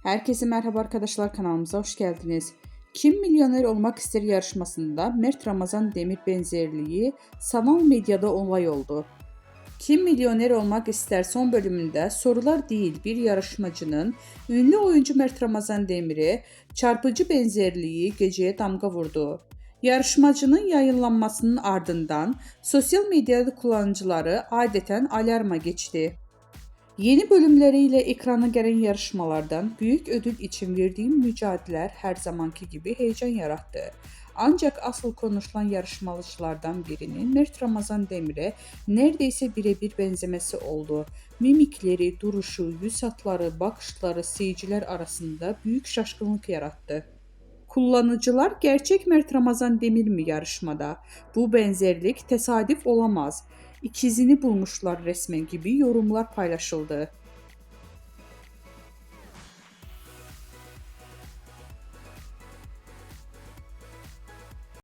Herkese merhaba arkadaşlar, kanalımıza hoş geldiniz. Kim Milyoner Olmak İster yarışmasında Mert Ramazan Demir benzerliği sanal medyada olay oldu. Kim Milyoner Olmak İster son bölümünde sorular değil bir yarışmacının ünlü oyuncu Mert Ramazan Demir'e çarpıcı benzerliği geceye damga vurdu. Yarışmacının yayınlanmasının ardından sosyal medyada kullanıcıları adeten alarma geçti. Yeni bölümleriyle ekrana gelen yarışmalardan büyük ödül için verdiğim mücadeleler her zamanki gibi heyecan yarattı. Ancak asıl konuşulan yarışmacılardan birinin Mert Ramazan Demir'e neredeyse birebir benzemesi oldu. Mimikleri, duruşu, yüz hatları, bakışları seyirciler arasında büyük şaşkınlık yarattı. Kullanıcılar gerçek Mert Ramazan Demir mi yarışmada? Bu benzerlik tesadüf olamaz. İkizini bulmuşlar resmen gibi yorumlar paylaşıldı.